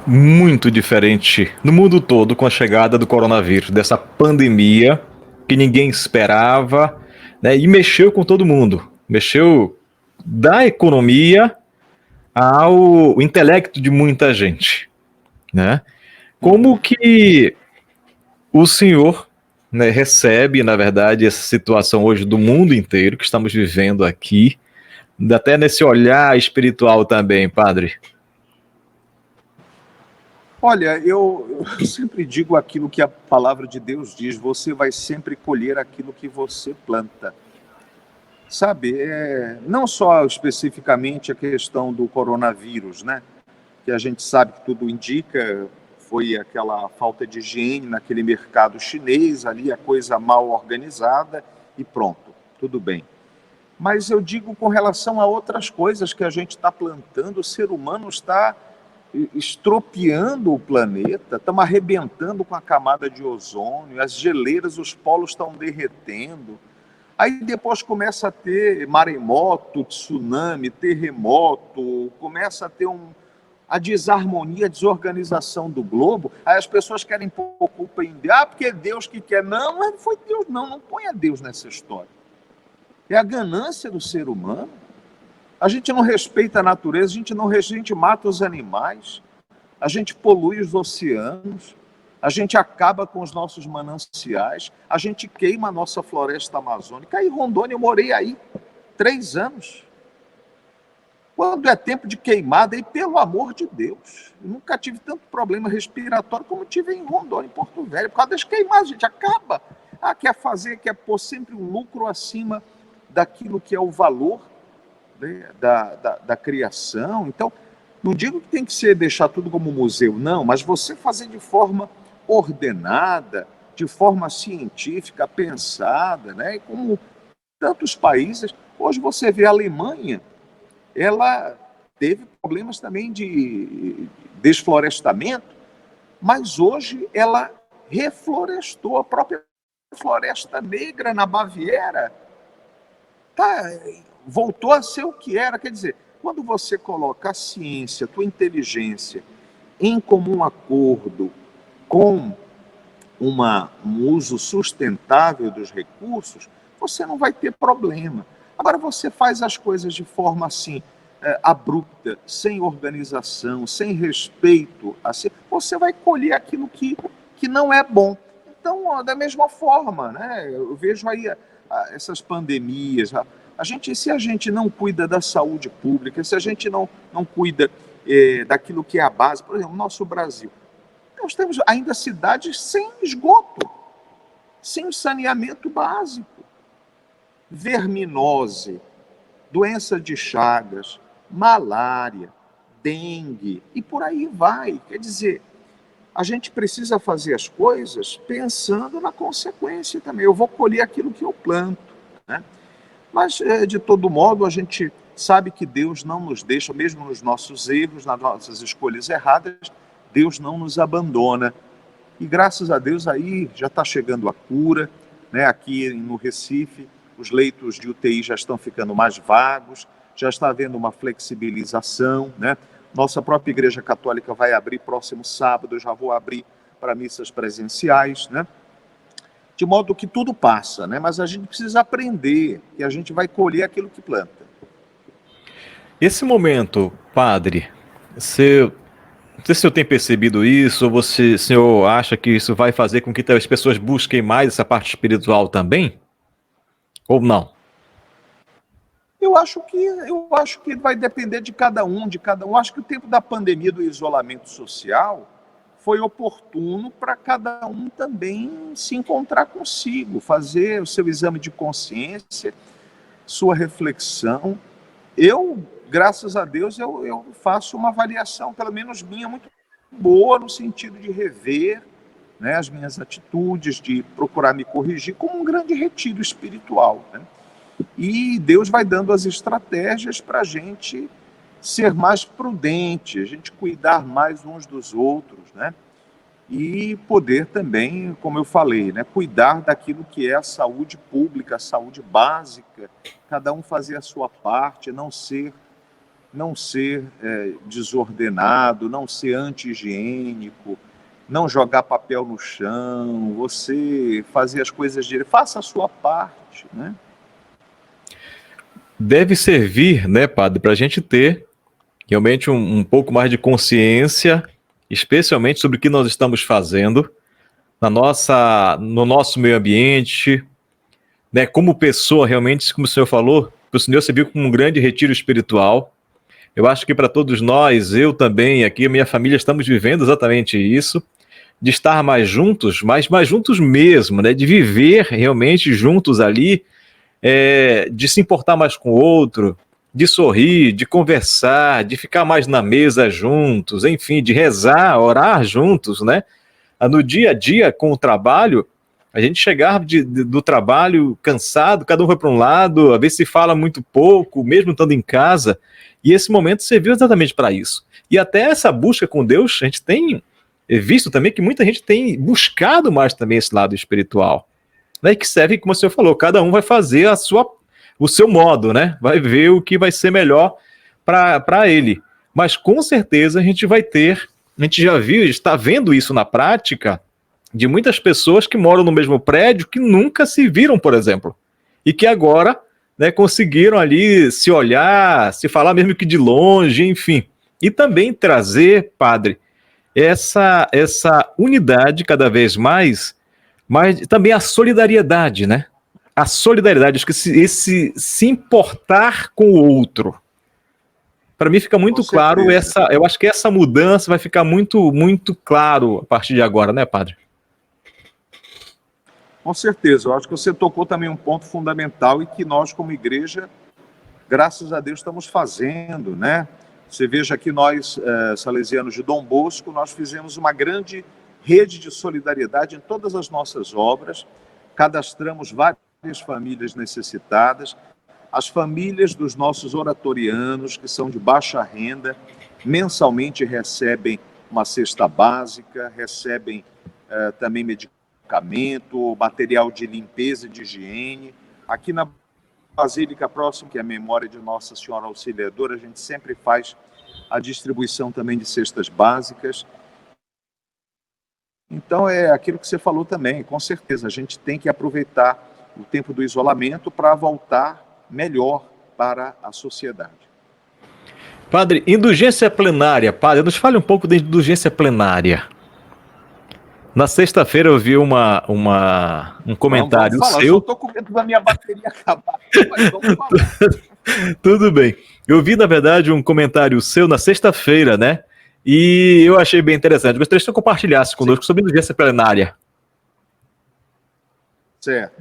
[SPEAKER 1] muito diferente no mundo todo com a chegada do coronavírus, dessa pandemia que ninguém esperava, né, e mexeu com todo mundo. Mexeu da economia ao intelecto de muita gente, né? Como que o senhor, né, recebe, na verdade, essa situação hoje do mundo inteiro que estamos vivendo aqui, até nesse olhar espiritual também, padre?
[SPEAKER 2] Olha, eu sempre digo aquilo que a palavra de Deus diz: você vai sempre colher aquilo que você planta. Sabe, não só especificamente a questão do coronavírus, né? Que a gente sabe que tudo indica, foi aquela falta de higiene naquele mercado chinês, ali a coisa mal organizada e pronto, tudo bem. Mas eu digo com relação a outras coisas que a gente está plantando, o ser humano está estropiando o planeta, estamos arrebentando com a camada de ozônio, as geleiras, os polos estão derretendo. Aí depois começa a ter maremoto, tsunami, terremoto, começa a ter a desarmonia, a desorganização do globo. Aí as pessoas querem pôr culpa em Deus, porque é Deus que quer. Não, não foi Deus, não ponha Deus nessa história. É a ganância do ser humano. A gente não respeita a natureza, a gente mata os animais, a gente polui os oceanos, a gente acaba com os nossos mananciais, a gente queima a nossa floresta amazônica. Aí, Rondônia, eu morei aí 3 anos. Quando é tempo de queimada, e pelo amor de Deus, eu nunca tive tanto problema respiratório como tive em Rondônia, em Porto Velho, por causa das queimadas, a gente acaba. Quer pôr sempre um lucro acima daquilo que é o valor, né, da criação. Então, não digo que tem que ser deixar tudo como museu, não, mas você fazer de forma ordenada, de forma científica, pensada, né? E como tantos países, hoje você vê a Alemanha, ela teve problemas também de desflorestamento, mas hoje ela reflorestou a própria Floresta Negra na Baviera. Voltou a ser o que era. Quer dizer, quando você coloca a ciência, a tua inteligência em comum acordo com um uso sustentável dos recursos, você não vai ter problema. Agora, você faz as coisas de forma assim, abrupta, sem organização, sem respeito, assim, você vai colher aquilo que não é bom. Então, da mesma forma, né, eu vejo aí essas pandemias, se a gente não cuida da saúde pública, se a gente não cuida daquilo que é a base, por exemplo, nosso Brasil, nós temos ainda cidades sem esgoto, sem saneamento básico, verminose, doença de Chagas, malária, dengue, e por aí vai. Quer dizer, a gente precisa fazer as coisas pensando na consequência também. Eu vou colher aquilo que eu planto, né? Mas, de todo modo, a gente sabe que Deus não nos deixa, mesmo nos nossos erros, nas nossas escolhas erradas, Deus não nos abandona. E graças a Deus aí já está chegando a cura, né? Aqui no Recife, os leitos de UTI já estão ficando mais vagos, já está havendo uma flexibilização, né? Nossa própria Igreja Católica vai abrir próximo sábado, eu já vou abrir para missas presenciais, né? De modo que tudo passa, né? Mas a gente precisa aprender que a gente vai colher aquilo que planta.
[SPEAKER 1] Esse momento, padre, não sei se o senhor tem percebido isso, ou o senhor acha que isso vai fazer com que as pessoas busquem mais essa parte espiritual também? Ou não?
[SPEAKER 2] Eu acho que vai depender de cada um, Eu acho que o tempo da pandemia, do isolamento social, foi oportuno para cada um também se encontrar consigo, fazer o seu exame de consciência, sua reflexão. Eu, graças a Deus, eu faço uma avaliação, pelo menos minha, muito boa no sentido de rever, né, as minhas atitudes, de procurar me corrigir, como um grande retiro espiritual, né? E Deus vai dando as estratégias para a gente ser mais prudente, a gente cuidar mais uns dos outros, né? E poder também, como eu falei, né, cuidar daquilo que é a saúde pública, a saúde básica, cada um fazer a sua parte, não ser desordenado, não ser anti-higiênico, não jogar papel no chão, você fazer as coisas direito, faça a sua parte, né?
[SPEAKER 1] Deve servir, né, padre, para a gente ter realmente um pouco mais de consciência, especialmente sobre o que nós estamos fazendo no nosso meio ambiente, né, como pessoa realmente, como o senhor falou, o senhor se viu como um grande retiro espiritual. Eu acho que para todos nós, eu também, aqui, a minha família, estamos vivendo exatamente isso, de estar mais juntos, mas mais juntos mesmo, né, de viver realmente juntos ali, de se importar mais com o outro, de sorrir, de conversar, de ficar mais na mesa juntos, enfim, de rezar, orar juntos, né? No dia a dia, com o trabalho, a gente chegar do trabalho cansado, cada um vai para um lado, às vezes se fala muito pouco, mesmo estando em casa, e esse momento serviu exatamente para isso. E até essa busca com Deus, a gente tem visto também que muita gente tem buscado mais também esse lado espiritual, né, que serve, como o senhor falou, cada um vai fazer o seu modo, né? Vai ver o que vai ser melhor para ele. Mas com certeza a gente já viu, está vendo isso na prática de muitas pessoas que moram no mesmo prédio que nunca se viram, por exemplo, e que agora, né, conseguiram ali se olhar, se falar mesmo que de longe, enfim. E também trazer, padre, essa unidade cada vez mais, mas também a solidariedade, né? A solidariedade, acho que esse se importar com o outro. Para mim fica muito claro eu acho que essa mudança vai ficar muito, muito claro a partir de agora, né, padre?
[SPEAKER 2] Com certeza, eu acho que você tocou também um ponto fundamental e que nós, como igreja, graças a Deus, estamos fazendo, né? Você veja que nós, salesianos de Dom Bosco, nós fizemos uma grande rede de solidariedade em todas as nossas obras, cadastramos várias famílias necessitadas, as famílias dos nossos oratorianos, que são de baixa renda, mensalmente recebem uma cesta básica, recebem também medicamento, material de limpeza e de higiene. Aqui na Basílica, próximo, que é a memória de Nossa Senhora Auxiliadora, a gente sempre faz a distribuição também de cestas básicas. Então, é aquilo que você falou também, com certeza, a gente tem que aproveitar o tempo do isolamento para voltar melhor para a sociedade.
[SPEAKER 1] Padre, indulgência plenária. Padre, nos fale um pouco da indulgência plenária. Na sexta-feira eu vi um comentário
[SPEAKER 2] vamos falar.
[SPEAKER 1] seu.
[SPEAKER 2] Eu só estou com medo da minha bateria acabar, mas vamos falar.
[SPEAKER 1] Tudo bem. Eu vi, na verdade, um comentário seu na sexta-feira, né? E eu achei bem interessante. Gostaria que você compartilhasse conosco sobre indulgência plenária.
[SPEAKER 2] Certo.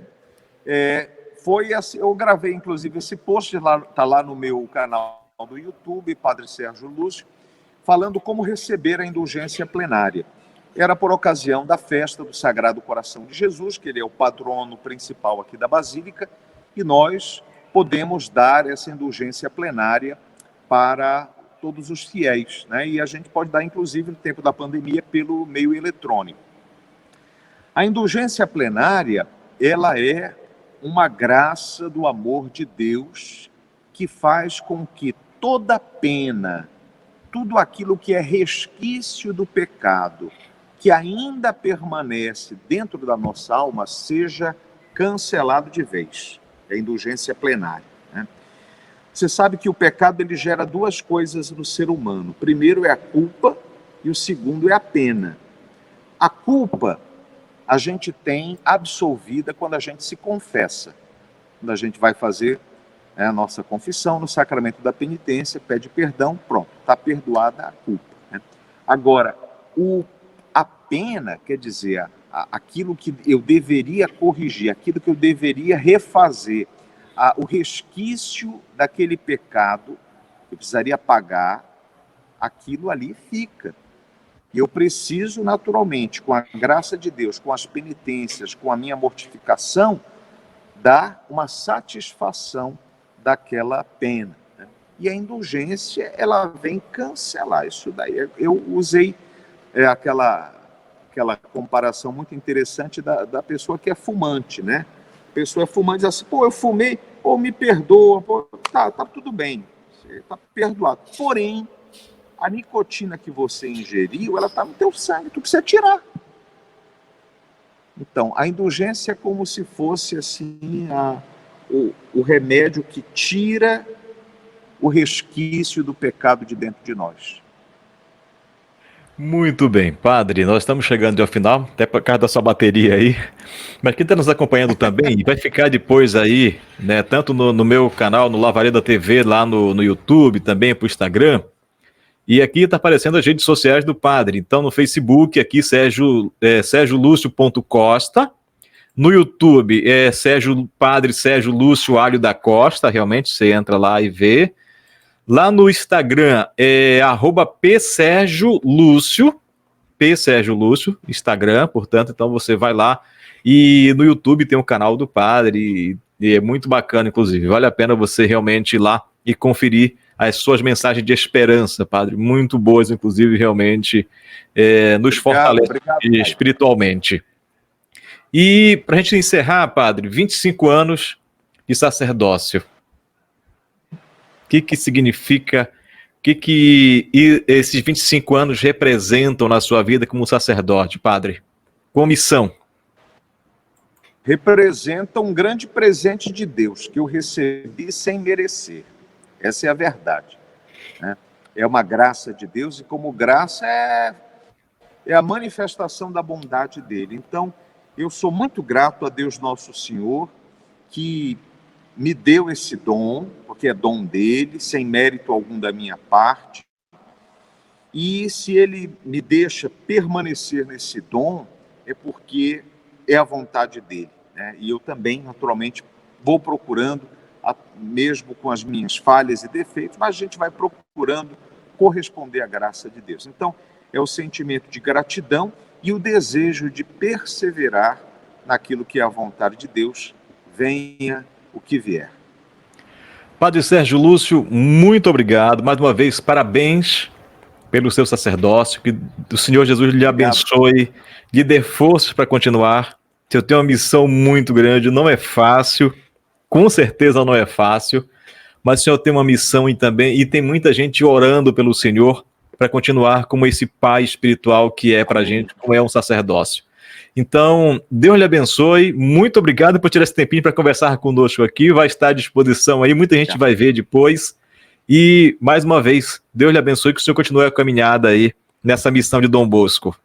[SPEAKER 2] Foi assim, eu gravei, inclusive, esse post, está lá no meu canal do YouTube, Padre Sérgio Lúcio, falando como receber a indulgência plenária. Era por ocasião da festa do Sagrado Coração de Jesus, que ele é o patrono principal aqui da Basílica, e nós podemos dar essa indulgência plenária para todos os fiéis, né? E a gente pode dar, inclusive, no tempo da pandemia, pelo meio eletrônico. A indulgência plenária, ela é uma graça do amor de Deus que faz com que toda pena, tudo aquilo que é resquício do pecado, que ainda permanece dentro da nossa alma, seja cancelado de vez. É a indulgência plenária, né? Você sabe que o pecado ele gera duas coisas no ser humano. O primeiro é a culpa e o segundo é a pena. A culpa a gente tem absolvida quando a gente se confessa. Quando a gente vai fazer a nossa confissão no sacramento da penitência, pede perdão, pronto, está perdoada a culpa, né? Agora, a pena, quer dizer, aquilo que eu deveria corrigir, aquilo que eu deveria refazer, o resquício daquele pecado que eu precisaria pagar, aquilo ali fica. E eu preciso, naturalmente, com a graça de Deus, com as penitências, com a minha mortificação, dar uma satisfação daquela pena, né? E a indulgência, ela vem cancelar isso daí. Eu usei aquela comparação muito interessante da pessoa que é fumante, né? A pessoa é fumante e diz assim, pô, eu fumei, pô, me perdoa, pô, tá tudo bem, você tá perdoado. Porém, a nicotina que você ingeriu, ela tá no teu sangue, tu precisa tirar. Então, a indulgência é como se fosse assim o remédio que tira o resquício do pecado de dentro de nós.
[SPEAKER 1] Muito bem, padre, nós estamos chegando ao final, até por causa da sua bateria aí, mas quem está nos acompanhando também, vai ficar depois aí, né, tanto no meu canal, no Lavareda TV, lá no YouTube, também pro Instagram, e aqui está aparecendo as redes sociais do padre, então no Facebook, aqui sergiolúcio.costa, no YouTube Padre Sérgio Lúcio Alho da Costa, realmente, você entra lá e vê. Lá no Instagram é @psergiolúcio, Instagram, portanto, então você vai lá. E no YouTube tem o canal do padre, e é muito bacana, inclusive. Vale a pena você realmente ir lá e conferir as suas mensagens de esperança, padre. Muito boas, inclusive, realmente nos fortalecem espiritualmente. E para a gente encerrar, padre, 25 anos de sacerdócio. O que significa, o que esses 25 anos representam na sua vida como sacerdote, padre? Com missão.
[SPEAKER 2] Representa um grande presente de Deus que eu recebi sem merecer. Essa é a verdade, né? É uma graça de Deus e como graça é a manifestação da bondade dele. Então, eu sou muito grato a Deus Nosso Senhor que me deu esse dom, porque é dom dele, sem mérito algum da minha parte. E se ele me deixa permanecer nesse dom, é porque é a vontade dele, né? E eu também, naturalmente, vou procurando, mesmo com as minhas falhas e defeitos, mas a gente vai procurando corresponder à graça de Deus. Então, é o sentimento de gratidão e o desejo de perseverar naquilo que é a vontade de Deus, venha o que vier.
[SPEAKER 1] Padre Sérgio Lúcio, muito obrigado. Mais uma vez, parabéns pelo seu sacerdócio. Que o Senhor Jesus lhe abençoe, lhe dê forças para continuar. Você tem uma missão muito grande, não é fácil, com certeza não é fácil, mas o Senhor tem uma missão e tem muita gente orando pelo Senhor para continuar como esse pai espiritual que é para a gente, como é um sacerdócio. Então, Deus lhe abençoe, muito obrigado por tirar esse tempinho para conversar conosco aqui, vai estar à disposição aí, muita gente vai ver depois, e mais uma vez, Deus lhe abençoe, que o Senhor continue a caminhada aí, nessa missão de Dom Bosco.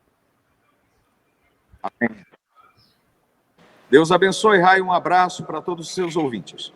[SPEAKER 2] Amém. Deus abençoe, Rai, um abraço para todos os seus ouvintes.